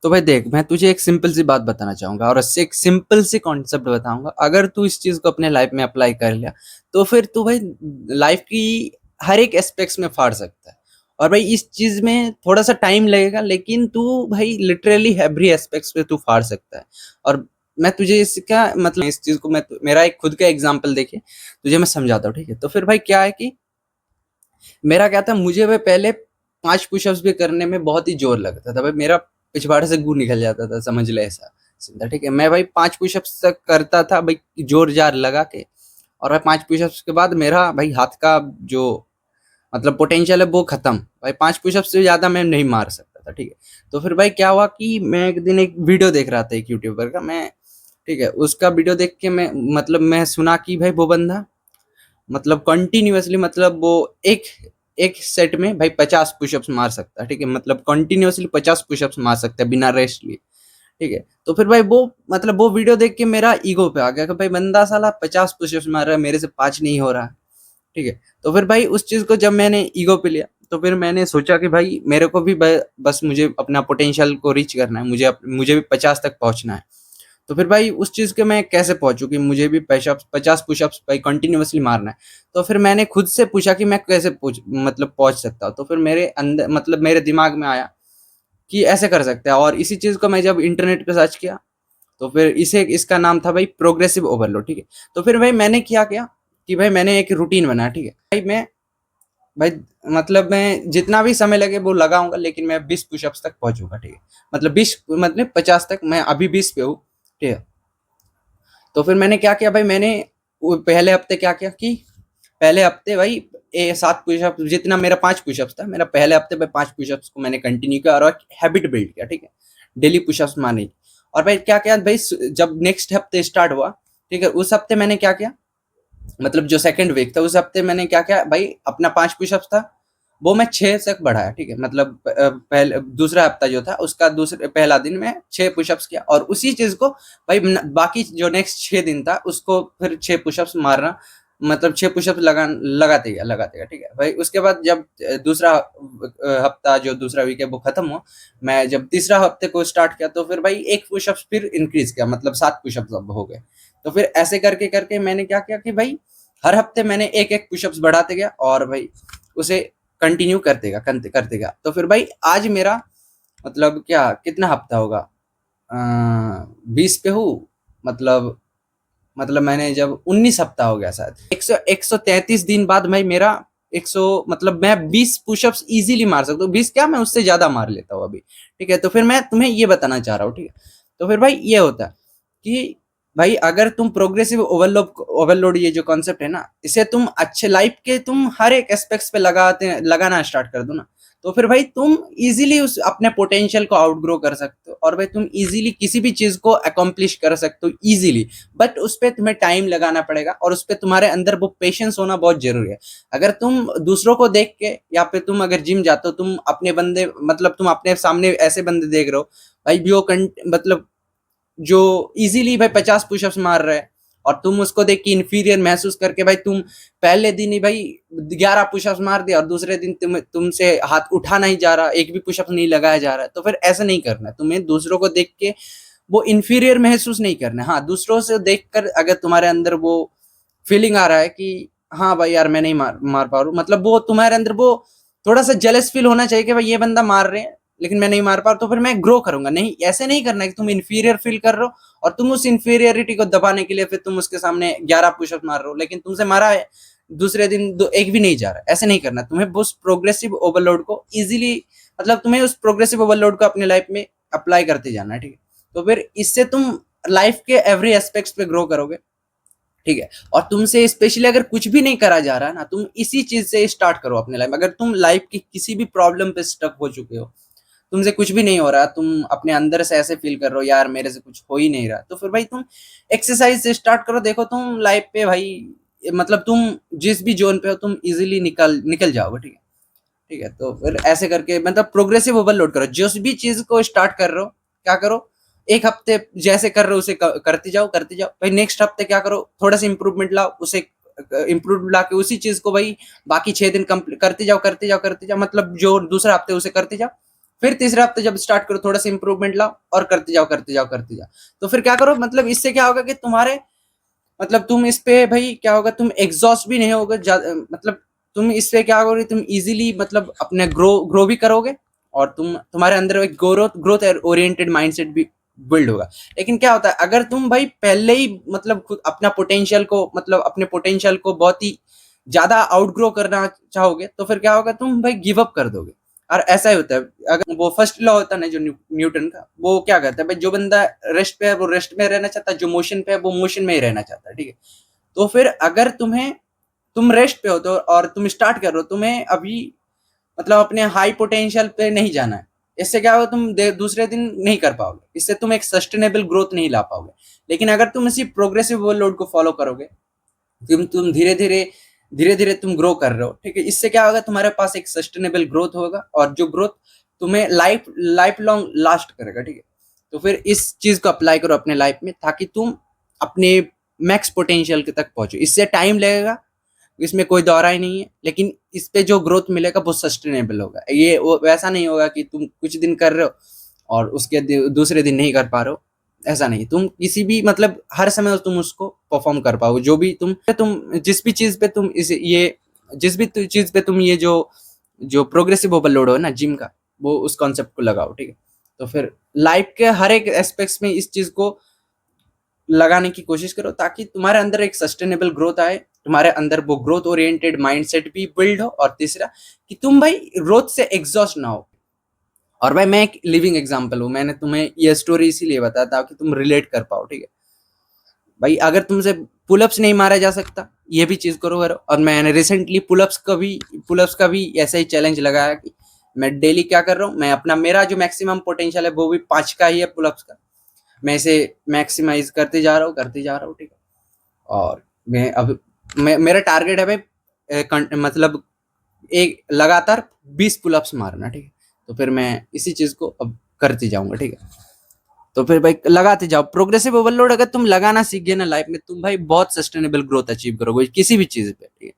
तो भाई देख, मैं तुझे एक सिंपल सी बात बताना चाहूँगा और इससे एक सिंपल सी कॉन्सेप्ट बताऊँगा। अगर तू इस चीज़ को अपने लाइफ में अप्लाई कर लिया, तो फिर तू भाई लाइफ की हर एक एस्पेक्ट्स में फाड़ सकता है। और भाई इस चीज़ में थोड़ा-सा टाइम लगेगा, लेकिन तू भाई लिटरली एवरी एस्पेक्ट्स पे तू फाड़ सकता है। और मैं तुझे इसका मतलब इस चीज़ को मैं मेरा एक खुद का एग्ज़ाम्पल देके तुझे मैं समझाता हूँ, ठीक है? तो फिर भाई क्या है कि मेरा क्या था, मुझे भाई पहले 5 पुशअप्स भी करने में बहुत ही ज़ोर लगता था। भाई मेरा पिछवाड़े से गूँ निकल जाता था, समझ ले ऐसा सीधा, ठीक है? मैं भाई 5 पुशअप्स तक करता था भाई ज़ोर-ज़ार लगा के, और भाई 5 पुशअप्स के बाद मेरा भाई हाथ का जो मतलब पोटेंशियल है वो खत्म। भाई 5 पुशअप्स से ज़्यादा मैं नहीं मार सकता था, ठीक है? तो फिर भाई क्या हुआ कि मैं एक दिन एक वीडियो देख रहा था एक यूट्यूबर का, मैं ठीक है? उसका वीडियो देख के मैं सुना कि भाई वो बंदा मतलब कंटिन्यूअसली मतलब वो एक एक सेट में भाई 50 पुशअप्स मार सकता है, ठीक है? मतलब कंटिन्यूअसली 50 पुशअप्स मार सकता है बिना रेस्ट लिए, ठीक है? तो फिर भाई वो मतलब वो वीडियो देख के मेरा ईगो पे आ गया कि भाई बंदा साला 50 पुशअप्स मार रहा है, मेरे से 5 नहीं हो रहा है, ठीक है? तो फिर भाई उस चीज़ को जब मैंने ईगो पे लिया, तो फिर मैंने सोचा कि भाई मेरे को भी बस मुझे अपना पोटेंशियल को रीच करना है, मुझे भी 50 तक पहुँचना है। तो फिर भाई उस चीज़ के मैं कैसे पहुँचूँ कि मुझे भी 50 पुशअप्स भाई कंटिन्यूअसली मारना है। तो फिर मैंने खुद से पूछा कि मैं कैसे पहुँच सकता हूँ। तो फिर मेरे अंदर मतलब मेरे दिमाग में आया कि ऐसे कर सकते हैं, और इसी चीज़ को मैं जब इंटरनेट पे सर्च किया, तो फिर इसे इसका नाम था भाई प्रोग्रेसिव ओवरलोड, ठीक है? तो फिर भाई मैंने क्या किया कि भाई मैंने एक रूटीन बनाया, ठीक है? भाई मतलब मैं जितना भी समय लगे वो लगाऊँगा, लेकिन मैं 20 पुशअप्स तक पहुँचूँगा, ठीक है? मतलब 20 मतलब 50 तक, मैं अभी 20 पे हूँ, ठीक है? तो फिर मैंने क्या किया भाई, मैंने वो पहले हफ्ते क्या किया कि पहले हफ्ते भाई 7 पुशअप, जितना मेरा 5 पुशअप्स था, मेरा पहले हफ्ते में 5 पुशअप्स को मैंने कंटिन्यू किया और एक हैबिट बिल्ड किया, ठीक है? डेली पुशअप्स मारने की। और भाई क्या किया भाई, जब नेक्स्ट हफ्ते स्टार्ट हुआ, ठीक है? उस हफ्ते मैंने क्या किया, मतलब जो सेकंड वीक था उस हफ्ते मैंने क्या किया भाई, अपना 5 पुशअप्स था वो मैं 6 तक बढ़ाया, ठीक है? मतलब पहले दूसरा हफ्ता जो था उसका दूसरे पहला दिन मैं 6 पुशअप्स किया, और उसी चीज़ को भाई बाकी जो नेक्स्ट 6 दिन था उसको फिर 6 पुशअप्स मारना, मतलब 6 पुशअप्स लगाते गया, ठीक है? भाई उसके बाद जब दूसरा हफ्ता जो दूसरा वीक है वो खत्म हुआ, मैं जब तीसरा हफ्ते को स्टार्ट किया, तो फिर भाई 1 पुशअप्स फिर इंक्रीज किया, मतलब 7 पुशअप्स अब हो गए। तो फिर ऐसे करके करके मैंने क्या किया कि भाई हर हफ्ते मैंने एक एक पुशअप्स बढ़ाते गया, और भाई उसे कंटिन्यू करते गया। तो फिर भाई आज मेरा मतलब क्या कितना हफ्ता होगा, 20 पे हूँ, मतलब मैंने जब 19 हफ्ता हो गया शायद, 133 दिन बाद भाई मेरा 100 मतलब मैं 20 पुशअप्स इजीली मार सकता हूँ। 20 क्या, मैं उससे ज्यादा मार लेता हूँ अभी, ठीक है? तो फिर मैं तुम्हें ये बताना चाह रहा हूँ, ठीक है? तो फिर भाई ये होता है कि भाई अगर तुम प्रोग्रेसिव ओवरलोड ये जो कॉन्सेप्ट है ना, इसे तुम अच्छे लाइफ के तुम हर एक एस्पेक्ट्स पे लगाना स्टार्ट कर दो ना, तो फिर भाई तुम इजीली उस अपने पोटेंशियल को आउटग्रो कर सकते हो, और भाई तुम इजीली किसी भी चीज को अकॉम्प्लिश कर सकते हो इजीली। बट उस पर तुम्हें टाइम लगाना पड़ेगा, और उस पर तुम्हारे अंदर वो पेशेंस होना बहुत जरूरी है। अगर तुम दूसरों को देख के, या फिर तुम अगर जिम जाते हो, तुम अपने बंदे मतलब तुम अपने सामने ऐसे बंदे देख रहे हो भाई मतलब जो इजीली भाई 50 पुशअप्स मार रहे हैं, और तुम उसको देख के इंफीरियर महसूस करके भाई तुम पहले दिन ही भाई 11 पुशअप्स मार दिया, और दूसरे दिन तुमसे हाथ उठा नहीं जा रहा, एक भी पुशअप नहीं लगाया जा रहा है। तो फिर ऐसा नहीं करना है तुम्हें, दूसरों को देख के वो इंफीरियर महसूस नहीं करना है। हाँ, दूसरों से देखकर अगर तुम्हारे अंदर वो फीलिंग आ रहा है कि हाँ भाई यार मैं नहीं मार पा रहा हूँ, मतलब वो तुम्हारे अंदर वो थोड़ा सा जेलस फील होना चाहिए कि भाई ये बंदा मार रहे हैं लेकिन मैं नहीं मार पा रहा, तो फिर मैं ग्रो करूंगा नहीं। ऐसे नहीं करना है कि तुम इंफीरियर फील कर रहे हो और तुम उस इंफीरियरिटी को दबाने के लिए फिर तुम उसके सामने 11 पुशअप मार रहे हो, लेकिन तुमसे मारा है दूसरे दिन एक भी नहीं जा रहा। ऐसे नहीं करना, तुम्हें उस प्रोग्रेसिव ओवरलोड को इजीली मतलब तुम्हें उस प्रोग्रेसिव ओवरलोड को अपने लाइफ में अप्लाई करते जाना है, ठीक है? तो फिर इससे तुम लाइफ के एवरी एस्पेक्ट्स पे ग्रो करोगे, ठीक है? और तुमसे स्पेशली अगर कुछ भी नहीं करा जा रहा है ना, तुम इसी चीज से स्टार्ट करो अपने लाइफ में। अगर तुम लाइफ की किसी भी प्रॉब्लम पे स्टक हो चुके हो, तुमसे कुछ भी नहीं हो रहा, तुम अपने अंदर से ऐसे फील कर रहे हो यार मेरे से कुछ हो ही नहीं रहा, तो फिर भाई तुम एक्सरसाइज से स्टार्ट करो। देखो तुम लाइफ पे भाई मतलब तुम जिस भी जोन पे हो तुम इजीली निकल निकल जाओगे, ठीक है? ठीक है, तो फिर ऐसे करके मतलब प्रोग्रेसिव ओवरलोड करो। जिस भी चीज को स्टार्ट कर रहे हो, क्या करो, एक हफ्ते जैसे कर रहे हो उसे करते जाओ भाई। नेक्स्ट हफ्ते क्या करो, थोड़ा सा इंप्रूवमेंट लाओ, उसे इंप्रूव ला के उसी चीज को भाई बाकी 6 दिन करते जाओ, मतलब जो दूसरा हफ्ते उसे करते जाओ। फिर तीसरे हफ्ते जब स्टार्ट करो थोड़ा सा इंप्रूवमेंट लाओ और करते जाओ करते जाओ करते जाओ। तो फिर क्या करो, मतलब इससे क्या होगा कि तुम्हारे, मतलब तुम इस पे भाई क्या होगा, तुम एग्जॉस्ट भी नहीं होगे, मतलब तुम इस पे क्या करोगे, तुम इजीली मतलब अपने ग्रो भी करोगे, और तुम्हारे अंदर एक ग्रोथ ग्रोथ ओरिएंटेड माइंडसेट भी बिल्ड होगा। लेकिन क्या होता है, अगर तुम भाई पहले ही मतलब खुद अपना पोटेंशियल को, मतलब अपने पोटेंशियल को बहुत ही ज्यादा आउटग्रो करना चाहोगे, तो फिर क्या होगा, तुम भाई गिव अप कर दोगे। और ऐसा ही होता है, अगर वो फर्स्ट लॉ होता है ना जो न्यूटन का, वो क्या कहता है भाई, जो बंदा रेस्ट पे है वो रेस्ट में रहना चाहता है, जो मोशन पे है वो मोशन में ही रहना चाहता है, ठीक है। तो फिर अगर तुम रेस्ट पे हो तो, और तुम स्टार्ट कर रहे हो, तुम्हें अभी मतलब अपने हाई पोटेंशियल पे नहीं जाना है। इससे क्या होगा, तुम दूसरे दिन नहीं कर पाओगे, इससे तुम एक सस्टेनेबल ग्रोथ नहीं ला पाओगे। लेकिन अगर तुम इसी प्रोग्रेसिव ओवरलोड को फॉलो करोगे, तुम धीरे धीरे तुम ग्रो कर रहे हो, ठीक है। इससे क्या होगा, तुम्हारे पास एक सस्टेनेबल ग्रोथ होगा, और जो ग्रोथ तुम्हें लाइफ लाइफ लॉन्ग लास्ट करेगा, ठीक है। तो फिर इस चीज को अप्लाई करो अपने लाइफ में, ताकि तुम अपने मैक्स पोटेंशियल तक पहुंचो। इससे टाइम लगेगा, इसमें कोई दौरा ही नहीं है, लेकिन इस पे जो ग्रोथ मिलेगा वो सस्टेनेबल होगा। ये वैसा नहीं होगा कि तुम कुछ दिन कर रहे हो और उसके दूसरे दिन नहीं कर पा रहे हो, ऐसा नहीं। तुम किसी भी मतलब हर समय तुम उसको परफॉर्म कर पाओ, जो भी तुम जिस भी चीज पे तुम इस ये जिस भी चीज पे तुम ये जो जो प्रोग्रेसिव ओवरलोड हो ना जिम का, वो उस कॉन्सेप्ट को लगाओ, ठीक है। तो फिर लाइफ के हर एक एस्पेक्ट्स में इस चीज को लगाने की कोशिश करो, ताकि तुम्हारे अंदर एक सस्टेनेबल ग्रोथ आए, तुम्हारे अंदर वो ग्रोथ ओरिएंटेड माइंडसेट भी बिल्ड हो, और तीसरा कि तुम भाई ग्रोथ से एग्जॉस्ट ना हो। और भाई मैं एक लिविंग एग्जांपल हूँ, मैंने तुम्हें ये स्टोरी इसीलिए बताया ताकि तुम रिलेट कर पाओ, ठीक है। भाई अगर तुमसे पुलअप्स नहीं मारा जा सकता, ये भी चीज करो। और मैंने रिसेंटली पुलअप्स का भी ऐसा ही चैलेंज लगाया कि मैं डेली क्या कर रहा हूँ, मैं अपना मेरा जो मैक्सिमम पोटेंशियल है वो भी 5 का ही है पुलअप्स का, मैं इसे मैक्सिमाइज करते जा रहा हूँ, ठीक है। और मैं अब मेरा टारगेट है भाई मतलब एक लगातार 20 पुलअप्स मारना, ठीक है। तो फिर मैं इसी चीज को अब करते जाऊंगा, ठीक है। तो फिर भाई लगाते जाओ, प्रोग्रेसिव ओवरलोड अगर तुम लगाना सीख गए ना लाइफ में, तुम भाई बहुत सस्टेनेबल ग्रोथ अचीव करोगे किसी भी चीज पे, ठीक है।